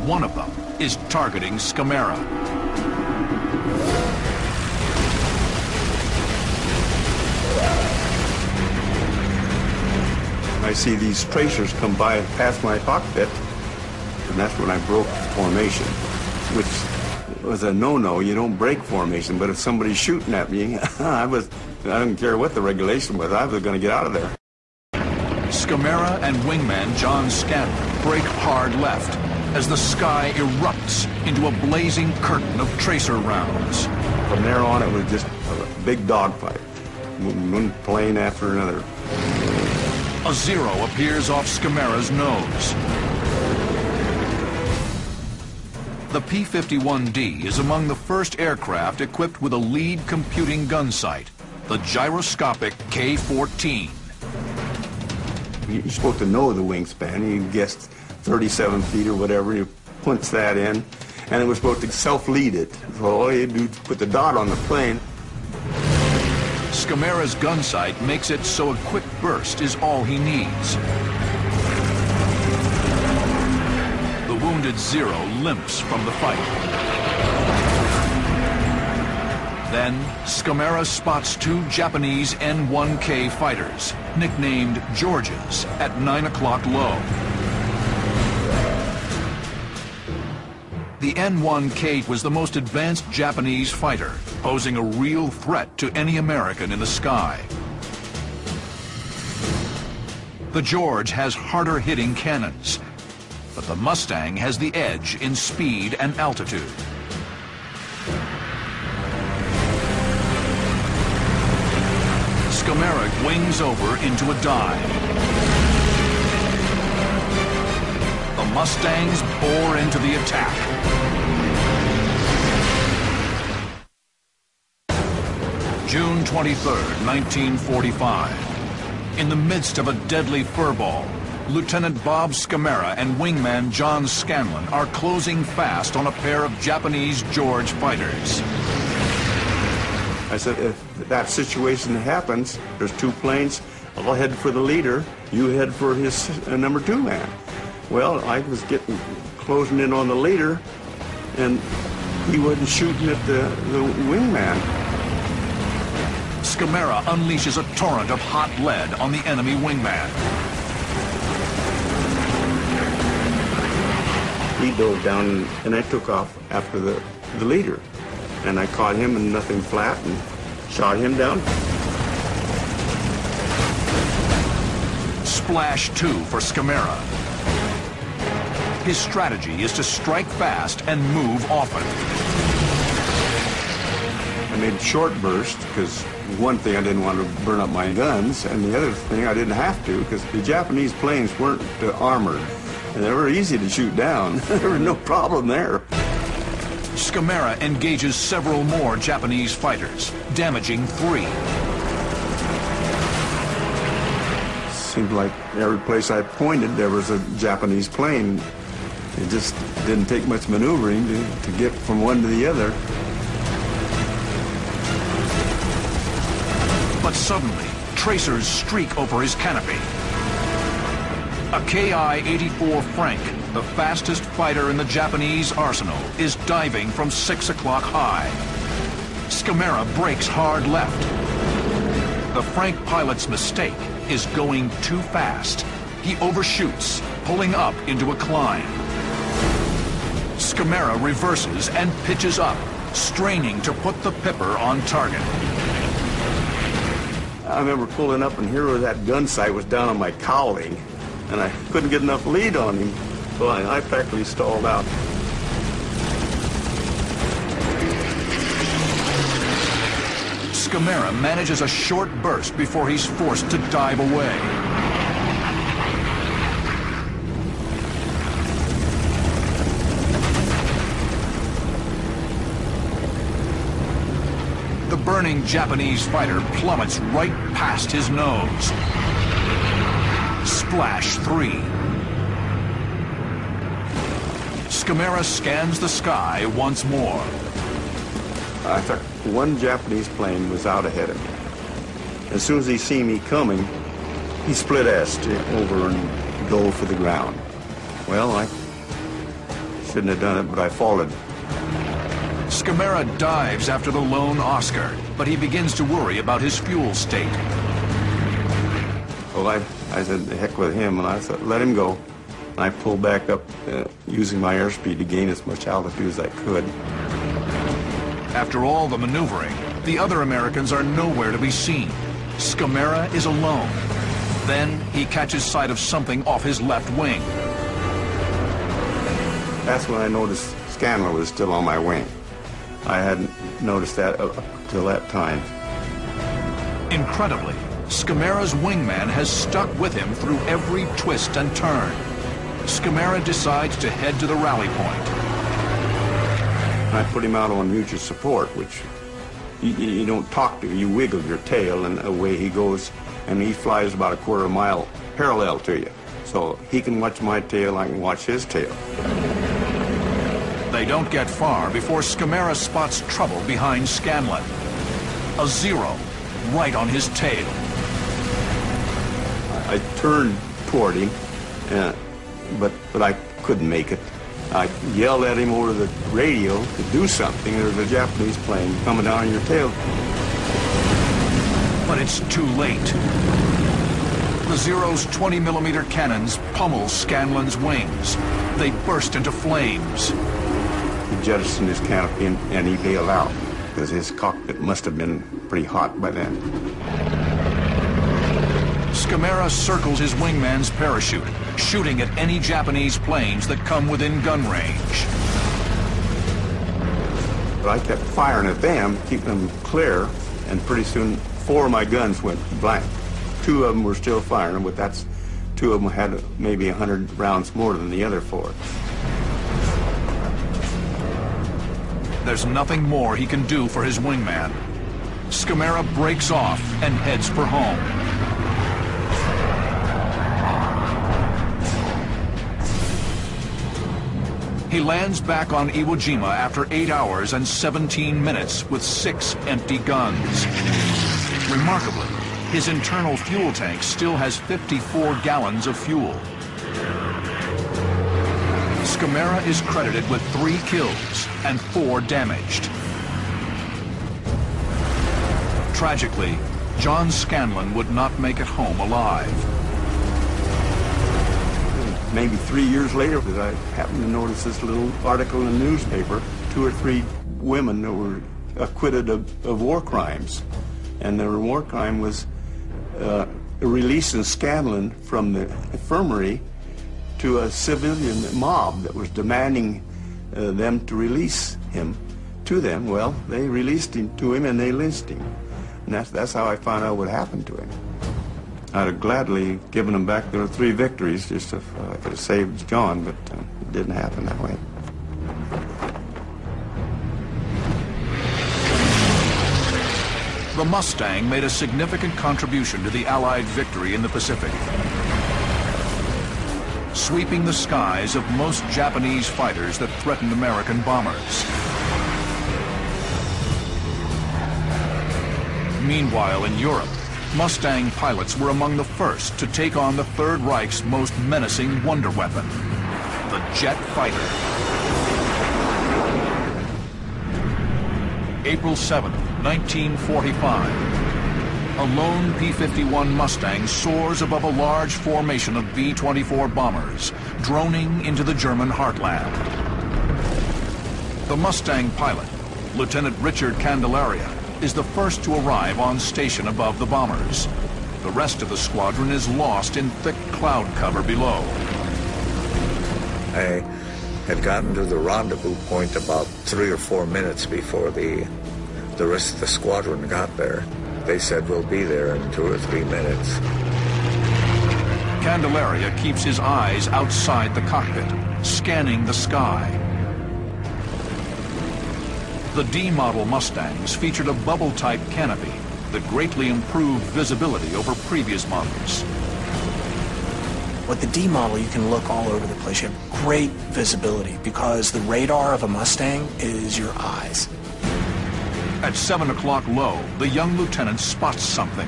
one of them is targeting Scamera. I see these tracers come by past my cockpit, and that's when I broke formation, which was a no-no. You don't break formation, but if somebody's shooting at me, I don't care what the regulation was, I was going to get out of there. Scamera and wingman John Scanlon break hard left as the sky erupts into a blazing curtain of tracer rounds. From there on, it was just a big dogfight, one plane after another. A zero appears off Scamera's nose. The P-51D is among the first aircraft equipped with a lead computing gun sight, the gyroscopic K-14. You're supposed to know the wingspan. You guessed 37 feet or whatever. You punch that in, and it was supposed to self-lead it. So all you do is put the dot on the plane. Scamera's gun sight makes it so a quick burst is all he needs. The wounded Zero limps from the fight. Then, Scamera spots two Japanese N-1K fighters, nicknamed Georges, at 9 o'clock low. The N-1K was the most advanced Japanese fighter, posing a real threat to any American in the sky. The George has harder-hitting cannons, but the Mustang has the edge in speed and altitude. Scamera wings over into a dive. The Mustangs bore into the attack. June 23rd, 1945. In the midst of a deadly furball, Lieutenant Bob Scamera and wingman John Scanlon are closing fast on a pair of Japanese George fighters. I said, if that situation happens, there's two planes, I'll head for the leader, you head for his number two man. Well, I was closing in on the leader, and he wasn't shooting at the wingman. Scamera unleashes a torrent of hot lead on the enemy wingman. He dove down, and I took off after the leader. And I caught him in nothing flat and shot him down. Splash 2 for Scamera. His strategy is to strike fast and move often. I made short bursts because one thing, I didn't want to burn up my guns, and the other thing, I didn't have to because the Japanese planes weren't armored, and they were easy to shoot down. There was no problem there. Scamera engages several more Japanese fighters, damaging 3. Seemed like every place I pointed there was a Japanese plane. It just didn't take much maneuvering to get from one to the other. But suddenly, tracers streak over his canopy. A Ki-84 Frank, the fastest fighter in the Japanese arsenal, is diving from 6 o'clock high. Scamera brakes hard left. The Frank pilot's mistake is going too fast. He overshoots, pulling up into a climb. Scamera reverses and pitches up, straining to put the Pipper on target. I remember pulling up, and here that gun sight was down on my cowling, and I couldn't get enough lead on him, so I practically stalled out. Scamera manages a short burst before he's forced to dive away. The burning Japanese fighter plummets right past his nose. Splash 3. Scamera scans the sky once more. I thought one Japanese plane was out ahead of me. As soon as he see me coming, he split S over and dove for the ground. Well, I shouldn't have done it, but I followed. Scamera dives after the lone Oscar, but he begins to worry about his fuel state. Well, I said, the heck with him, and I said, let him go. And I pulled back up, using my airspeed to gain as much altitude as I could. After all the maneuvering, the other Americans are nowhere to be seen. Scamera is alone. Then he catches sight of something off his left wing. That's when I noticed Scanlon was still on my wing. I hadn't noticed that up till that time. Incredibly, Scamera's wingman has stuck with him through every twist and turn. Scamera decides to head to the rally point. I put him out on mutual support, which you don't talk to. You wiggle your tail, and away he goes, and he flies about a quarter mile parallel to you. So he can watch my tail, I can watch his tail. They don't get far before Scamera spots trouble behind Scanlon. A zero right on his tail. I turned toward him, but I couldn't make it. I yelled at him over the radio to do something. There's a Japanese plane coming down on your tail. But it's too late. The Zero's 20mm cannons pummel Scanlon's wings. They burst into flames. He jettisoned his canopy and he bailed out because his cockpit must have been pretty hot by then. Scamera circles his wingman's parachute, shooting at any Japanese planes that come within gun range. But I kept firing at them, keeping them clear, and pretty soon 4 of my guns went blank. 2 of them were still firing, but that's 2 of them had maybe 100 rounds more than the other 4. There's nothing more he can do for his wingman. Scamera breaks off and heads for home. He lands back on Iwo Jima after 8 hours and 17 minutes with 6 empty guns. Remarkably, his internal fuel tank still has 54 gallons of fuel. Scamera is credited with 3 kills and 4 damaged. Tragically, John Scanlon would not make it home alive. Maybe 3 years later, because I happened to notice this little article in the newspaper, 2 or 3 women that were acquitted of war crimes. And their war crime was releasing Scanlon from the infirmary to a civilian mob that was demanding them to release him to them. Well, they released him to him and they lynched him. And that's how I found out what happened to him. I'd have gladly given them back their 3 victories just if I could have saved John, but it didn't happen that way. The Mustang made a significant contribution to the Allied victory in the Pacific, sweeping the skies of most Japanese fighters that threatened American bombers. Meanwhile, in Europe, Mustang pilots were among the first to take on the Third Reich's most menacing wonder weapon, the jet fighter. April 7, 1945. A lone P-51 Mustang soars above a large formation of B-24 bombers, droning into the German heartland. The Mustang pilot, Lieutenant Richard Candelaria, is the first to arrive on station above the bombers. The rest of the squadron is lost in thick cloud cover below. I had gotten to the rendezvous point about 3 or 4 minutes before the rest of the squadron got there. They said we'll be there in 2 or 3 minutes. Candelaria keeps his eyes outside the cockpit, scanning the sky. The D-model Mustangs featured a bubble-type canopy that greatly improved visibility over previous models. With the D model, you can look all over the place. You have great visibility because the radar of a Mustang is your eyes. At 7 o'clock low, the young lieutenant spots something.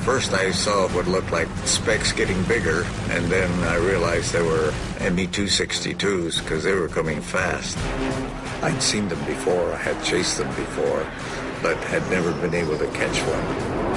First I saw what looked like specks getting bigger, and then I realized they were Me-262s because they were coming fast. I'd seen them before, I had chased them before, but had never been able to catch one.